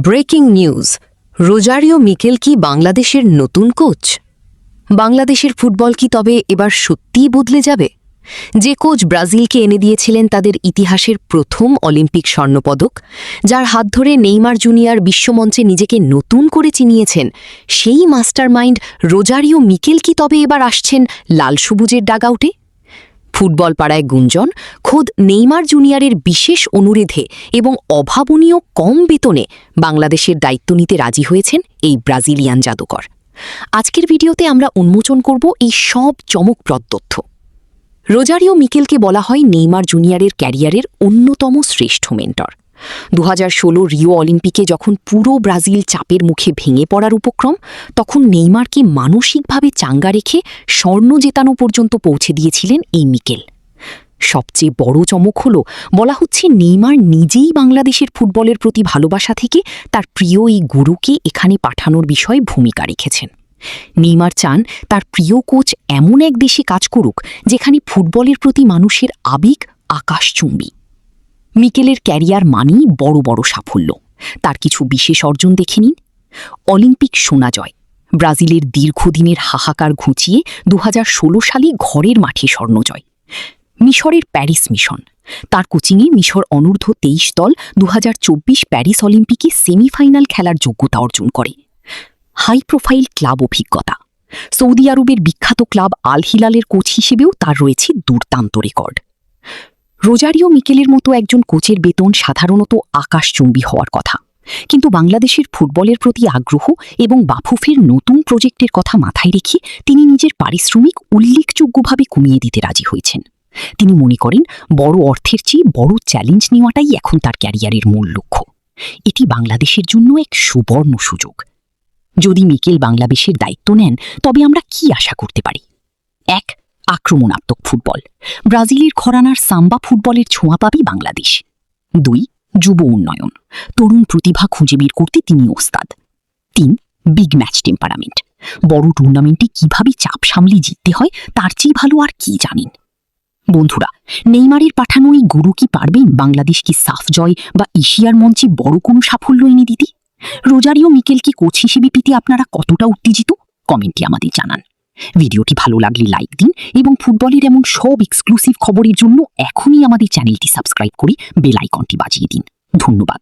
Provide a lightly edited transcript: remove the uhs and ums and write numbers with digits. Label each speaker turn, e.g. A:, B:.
A: Breaking news, Rosario Mikel কি বাংলাদেশের নতুন কোচ? বাংলাদেশের ফুটবল কি তবে এবার সত্যিই বদলে যাবে? যে কোচ ব্রাজিলকে এনে দিয়েছিলেন তাদের ইতিহাসের প্রথম অলিম্পিক স্বর্ণপদক, যার হাত ধরে নেইমার জুনিয়র বিশ্বমঞ্চে নিজেকে নতুন করে চিনিয়েছেন, সেই মাস্টারমাইন্ড রোজারিও মিকেল কি তবে এবার আসছেন লাল সবুজের ডাগআউটে? ফুটবল পাড়ায় গুঞ্জন, খোদ নেইমার জুনিয়রের বিশেষ অনুরোধে এবং অভাবনীয় কম বেতনে বাংলাদেশের দায়িত্ব নিতে রাজি হয়েছেন এই ব্রাজিলিয়ান জাদুকর। আজকের ভিডিওতে আমরা উন্মোচন করব এই সব চমকপ্রদ তথ্য। রোজারিও মিকেলকে বলা হয় নেইমার জুনিয়রের ক্যারিয়ারের অন্যতম শ্রেষ্ঠ মেন্টর। 2016 রিও অলিম্পিকে যখন পুরো ব্রাজিল চাপের মুখে ভেঙে পড়ার উপক্রম, তখন নেইমারকে মানসিকভাবে চাঙ্গা রেখে স্বর্ণ জেতানো পর্যন্ত পৌঁছে দিয়েছিলেন এই মিকেল। সবচেয়ে বড় চমক হল, বলা হচ্ছে নেইমার নিজেই বাংলাদেশের ফুটবলের প্রতি ভালোবাসা থেকে তার প্রিয় এই গুরুকে এখানে পাঠানোর বিষয়ে ভূমিকা রেখেছেন। নেইমার চান তার প্রিয় কোচ এমন এক দেশে কাজ করুক যেখানে ফুটবলের প্রতি মানুষের আবেগ আকাশচুম্বী। মিকেলের ক্যারিয়ার মানেই বড় বড় সাফল্য। তার কিছু বিশেষ অর্জন দেখে নিন। অলিম্পিক সোনা জয়, ব্রাজিলের দীর্ঘদিনের হাহাকার ঘুচিয়ে 2016 সালে ঘরের মাঠে স্বর্ণজয়। মিশরের প্যারিস মিশন, তার কোচিংয়ে মিশর অনূর্ধ্ব 23 দল 2024 প্যারিস অলিম্পিকে সেমিফাইনাল খেলার যোগ্যতা অর্জন করে। হাই প্রোফাইল ক্লাব অভিজ্ঞতা, সৌদি আরবের বিখ্যাত ক্লাব আল হিলালের কোচ হিসেবেও তার রয়েছে দুর্দান্ত রেকর্ড। রোজারিও মিকেলের মতো একজন কোচের বেতন সাধারণত আকাশচুম্বী হওয়ার কথা, কিন্তু বাংলাদেশের ফুটবলের প্রতি আগ্রহ এবং বাফুফের নতুন প্রজেক্টের কথা মাথায় রেখে তিনি নিজের পারিশ্রমিক উল্লেখযোগ্যভাবে কমিয়ে দিতে রাজি হয়েছেন। তিনি মনে করেন বড় অর্থের চেয়ে বড় চ্যালেঞ্জ নেওয়াটাই এখন তার ক্যারিয়ারের মূল লক্ষ্য। এটি বাংলাদেশের জন্য এক সুবর্ণ সুযোগ। যদি মিকেল বাংলাদেশের দায়িত্ব নেন, তবে আমরা কি আশা করতে পারি? 1. আক্রমণাত্মক ফুটবল, ব্রাজিলের ঘরানার সাম্বা ফুটবলের ছোঁয়া পাবে বাংলাদেশ। 2. যুব উন্নয়ন, তরুণ প্রতিভা খুঁজে বের করতে তিনি ওস্তাদ। 3. বিগ ম্যাচ টেম্পারামেন্ট, বড় টুর্নামেন্টে কিভাবে চাপ সামলে জিততে হয় তার চেয়ে ভালো আর কি জানেন। বন্ধুরা, নেইমারের পাঠানো এই গুরু কি পারবেন বাংলাদেশকে সাফ জয় বা এশিয়ার মঞ্চে বড় কোনো সাফল্য এনে দিতে? রোজারিও মিকেলকে কোচ হিসেবে পেতে আপনারা কতটা উত্তেজিত? কমেন্টে আমাদের জানান। ভিডিওটি ভালো লাগলে লাইক দিন এবং ফুটবলের এমন সব এক্সক্লুসিভ খবরের জন্য এখনই আমাদের চ্যানেলটি সাবস্ক্রাইব করে বেল আইকনটি বাজিয়ে দিন। ধন্যবাদ।